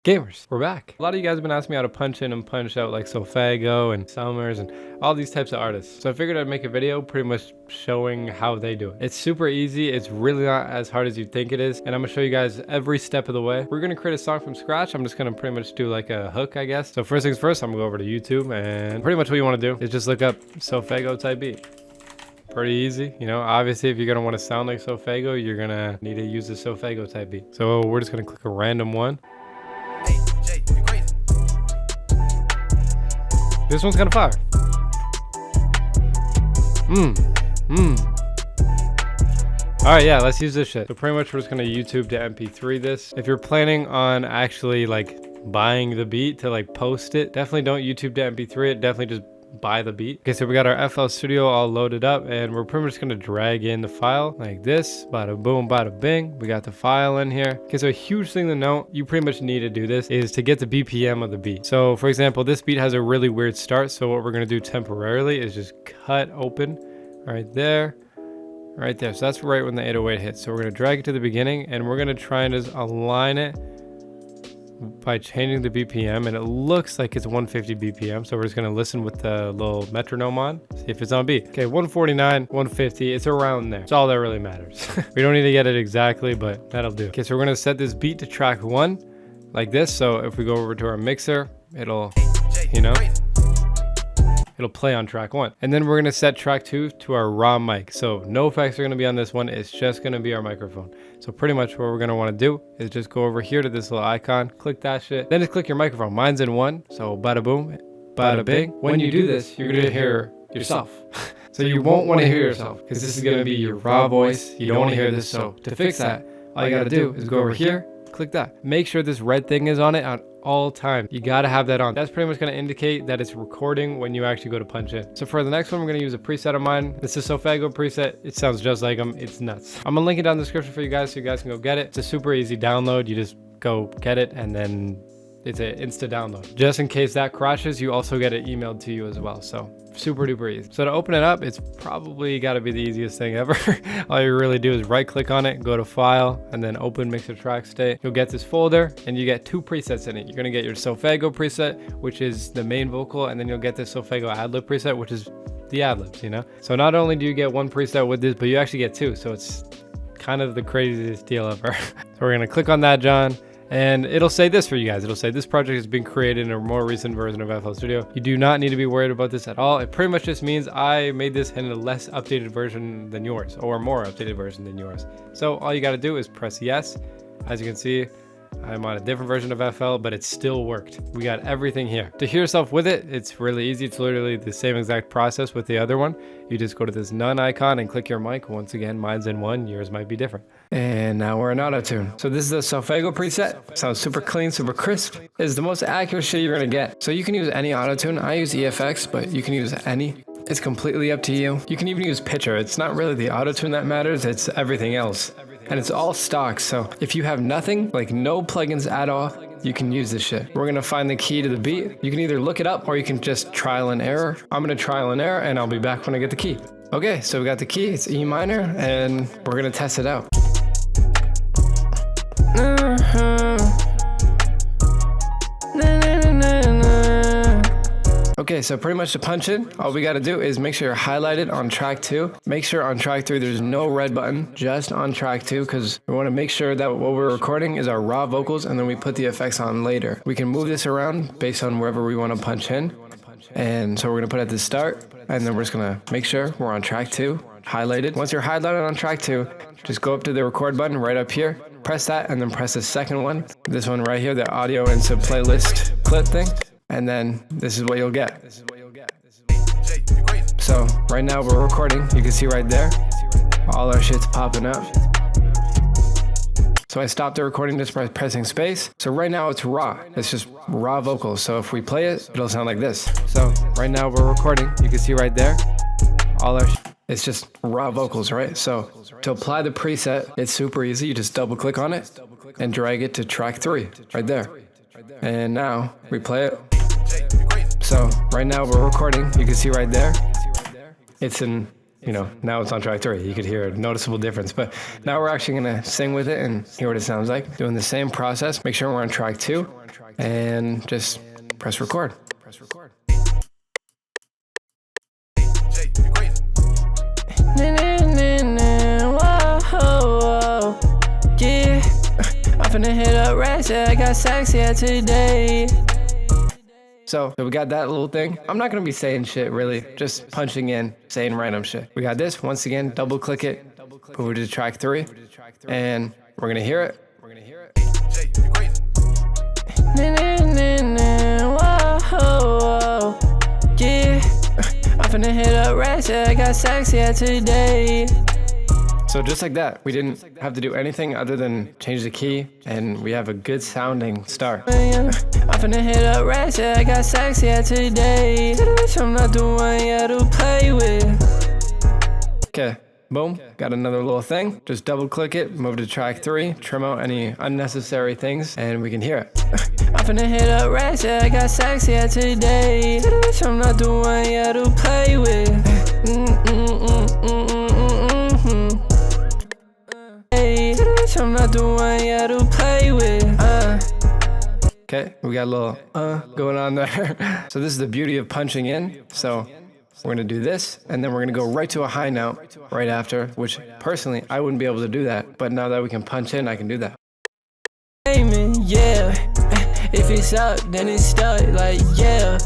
Gamers, we're back. A lot of you guys have been asking me how to punch in and punch out like SOFAYGO and Summers and all these types of artists. So I figured I'd make a video pretty much showing how they do it. It's super easy. It's really not as hard as you think it is. And I'm gonna show you guys every step of the way. We're gonna create a song from scratch. I'm just gonna pretty much do like a hook, I guess. So first things first, I'm gonna go over to YouTube, and pretty much what you wanna do is just look up SOFAYGO type beat. Pretty easy, you know. Obviously, if you're gonna want to sound like SOFAYGO, you're gonna need to use the SOFAYGO type beat. So we're just gonna click a random one. This one's kind of fire. All right, yeah, let's use this shit. So pretty much we're just gonna YouTube to MP3 this. If you're planning on actually like buying the beat to like post it, definitely don't YouTube to MP3 it. Definitely just buy the beat. Okay, so we got our FL Studio all loaded up, and we're pretty much just gonna drag in the file like this. Bada boom, bada bing. We got the file in here. Okay, so a huge thing to note, you pretty much need to do this, is to get the BPM of the beat. So for example, this beat has a really weird start, so what we're gonna do temporarily is just cut open right there. Right there. So that's right when the 808 hits. So we're gonna drag it to the beginning, and we're gonna try and just align it by changing the BPM, and it looks like it's 150 BPM. So we're just gonna listen with the little metronome on, see if it's on beat. Okay, 149, 150, it's around there. It's all that really matters. We don't need to get it exactly, but that'll do. Okay, so we're gonna set this beat to track 1 like this. So if we go over to our mixer, it'll, you know, it'll play on track 1. And then we're gonna set track 2 to our raw mic. So no effects are gonna be on this one. It's just gonna be our microphone. So pretty much what we're gonna wanna do is just go over here to this little icon, click that shit, then just click your microphone. Mine's in 1, so bada boom, bada bing. When you do this, you're gonna hear yourself. So you won't wanna hear yourself, because this is gonna be your raw voice. You don't wanna hear this. So to fix that, all you gotta do is go over here, click that. Make sure this red thing is on it at all time. You gotta have that on. That's pretty much gonna indicate that it's recording when you actually go to punch in. So for the next one, we're gonna use a preset of mine. This is SOFAYGO preset. It sounds just like them. It's nuts. I'm gonna link it down in the description for you guys so you guys can go get it. It's a super easy download. You just go get it, and then it's an insta download. Just in case that crashes, you also get it emailed to you as well. So super duper easy. So to open it up, it's probably got to be the easiest thing ever. All you really do is right click on it, go to file, and then open mixer track state. You'll get this folder, and you get 2 presets in it. You're gonna get your SOFAYGO preset, which is the main vocal, and then you'll get the SOFAYGO ad-lib preset, which is the ad-libs, you know? So not only do you get 1 preset with this, but you actually get 2. So it's kind of the craziest deal ever. So we're gonna click on that, John. And it'll say this for you guys. It'll say this project has been created in a more recent version of FL Studio. You do not need to be worried about this at all. It pretty much just means I made this in a less updated version than yours, or more updated version than yours. So all you got to do is press yes. As you can see, I'm on a different version of FL, but it still worked. We got everything here. To hear yourself with it, it's really easy. It's literally the same exact process with the other one. You just go to this none icon and click your mic. Once again, mine's in 1, yours might be different. And now we're in auto-tune. So this is the SOFAYGO preset. Sounds super clean, super crisp. It's the most accurate shit you're gonna get. So you can use any auto-tune. I use EFX, but you can use any. It's completely up to you. You can even use pitcher. It's not really the auto-tune that matters, it's everything else. And it's all stock, so if you have nothing, like no plugins at all, you can use this shit. We're gonna find the key to the beat. You can either look it up, or you can just trial and error. I'm gonna trial and error, and I'll be back when I get the key. Okay, so we got the key, it's E minor, and we're gonna test it out. Okay, so pretty much to punch in, all we gotta do is make sure you're highlighted on track 2. Make sure on track 3 there's no red button, just on track 2, because we wanna make sure that what we're recording is our raw vocals, and then we put the effects on later. We can move this around based on wherever we wanna punch in. And so we're gonna put it at the start, and then we're just gonna make sure we're on track 2, highlighted. Once you're highlighted on track 2, just go up to the record button right up here, press that, and then press the second one. This one right here, the audio into playlist clip thing. And then this is what you'll get. So right now we're recording. You can see right there, all our shit's popping up. So I stopped the recording just by pressing space. So right now it's raw. It's just raw vocals. So if we play it, it'll sound like this. So right now we're recording. You can see right there, all our it's just raw vocals, right? So to apply the preset, it's super easy. You just double click on it and drag it to track 3 right there. And now we play it. So right now we're recording. You can see right there, it's in you know, now it's on track 3. You could hear a noticeable difference, but now we're actually gonna sing with it and hear what it sounds like. Doing the same process. Make sure we're on track 2 and just press record. Yeah, I'm finna hit up racks, yeah, I got sexy today. So we got that little thing. I'm not gonna be saying shit really, just punching in, saying random shit. We got this, once again, double click it, move it to track 3, and we're gonna hear it. Yeah, I'm finna hit up racks, yeah, I got sexy today. So just like that, we didn't have to do anything other than change the key, and we have a good sounding start. I'm finna hit up racks, yeah, I got sexy today. I'm not the one you to play with. Okay, boom, got another little thing. Just double click it, move to track 3, trim out any unnecessary things, and we can hear it. I'm finna hit up racks, yeah, I got sexy today. I'm not the one you to play with. I'm not the one you to play with. Okay, we got a little going on there. So this is the beauty of punching in. So we're gonna do this, and then we're gonna go right to a high note right after, which personally, I wouldn't be able to do that. But now that we can punch in, I can do that. Yeah, if it's up, then it's stuck, like, yeah.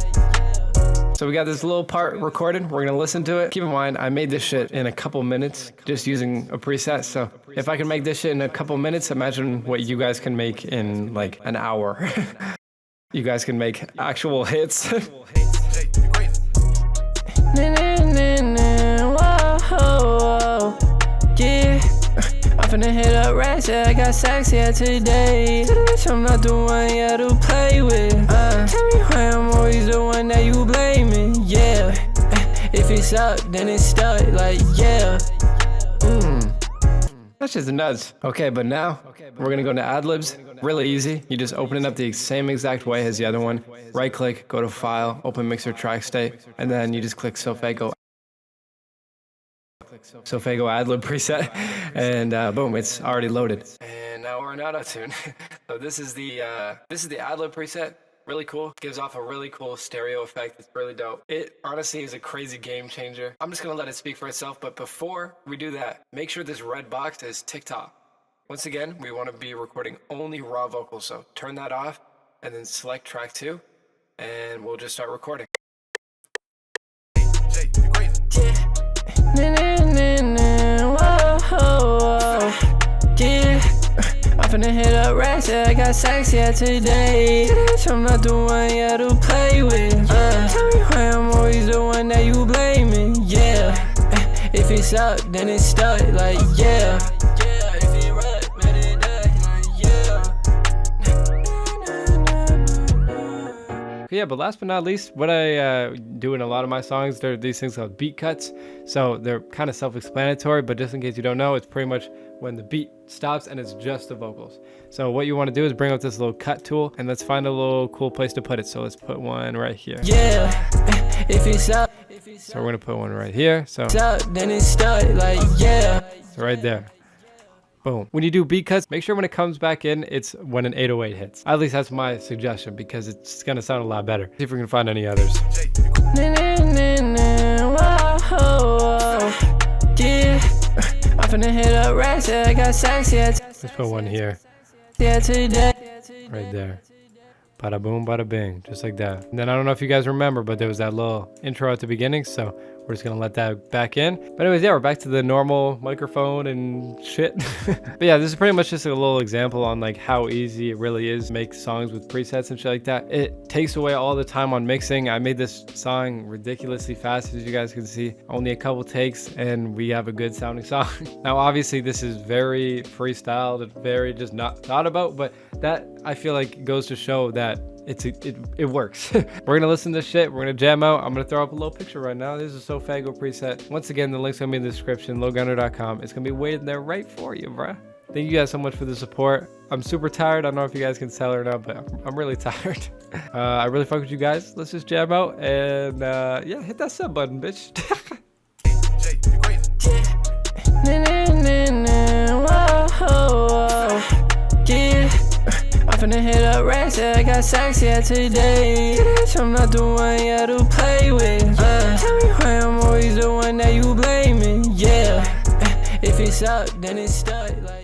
So we got this little part recorded. We're gonna listen to it. Keep in mind, I made this shit in a couple minutes just using a preset. So if I can make this shit in a couple minutes, imagine what you guys can make in like an hour. You guys can make actual hits. Yeah, I'm finna hit up racks, yeah, I got sexy today. I'm not the one you to play with. Tell me why I'm always the one that you blaming. Yeah, if it's up, then it's stuck, like, yeah. That's just nuts. Okay, but now we're gonna go into ad-libs. Really easy. You just open it up the same exact way as the other one. Right click, go to File, open Mixer Track State, and then you just click SOFAYGO ad-lib preset, and boom, it's already loaded. And now we're in auto-tune. So this is the ad-lib preset. Really cool. Gives off a really cool stereo effect. It's really dope. It honestly is a crazy game changer. I'm just gonna let it speak for itself, but before we do that, make sure this red box is ticked off. Once again, we want to be recording only raw vocals, so turn that off and then select track 2, and we'll just start recording. Yeah, I'm finna hit up racks, yeah, I got sexy today. I'm not the one you to play with. Tell me why I'm always the one that you blaming. Yeah, if it's up, then it's stuck, like, yeah. If it right, let it die, like, yeah. Yeah, but last but not least, what I do in a lot of my songs, there are these things called beat cuts. So they're kind of self-explanatory, but just in case you don't know, it's pretty much when the beat stops and it's just the vocals. So what you want to do is bring up this little cut tool, and let's find a little cool place to put it. So let's put one right here. Yeah, if it's up. So we're gonna put one right here. So Then it's stuck, like, yeah. Right there. Boom. When you do beat cuts, make sure when it comes back in, it's when an 808 hits. At least that's my suggestion, because it's gonna sound a lot better. See if we can find any others. Yeah, I'm finna hit up racks, yeah, I got sexy. Let's put one here. Yeah, today. Right there. Bada boom, bada bing. Just like that. And then I don't know if you guys remember, but there was that little intro at the beginning, so we're just gonna let that back in. But anyways, yeah, we're back to the normal microphone and shit. But yeah, this is pretty much just a little example on like how easy it really is to make songs with presets and shit like that. It takes away all the time on mixing. I made this song ridiculously fast, as you guys can see. Only a couple takes and we have a good sounding song. Now obviously this is very freestyled, it's very just not thought about, but that I feel like goes to show that it works. We're gonna listen to this shit, we're gonna jam out. I'm gonna throw up a little picture right now. This is a SOFAYGO preset. Once again, the link's gonna be in the description, lowgunnr.com. It's gonna be waiting there right for you, bruh. Thank you guys so much for the support. I'm super tired. I don't know if you guys can tell or not, but I'm really tired. I really fuck with you guys. Let's just jam out and yeah, hit that sub button, bitch. finna hit up racks, yeah, I got sex, yeah, today. Bitch, I'm not the one, yeah, to play with. Tell me why I'm always the one that you blaming, yeah. If it's up, then it's stuck, like.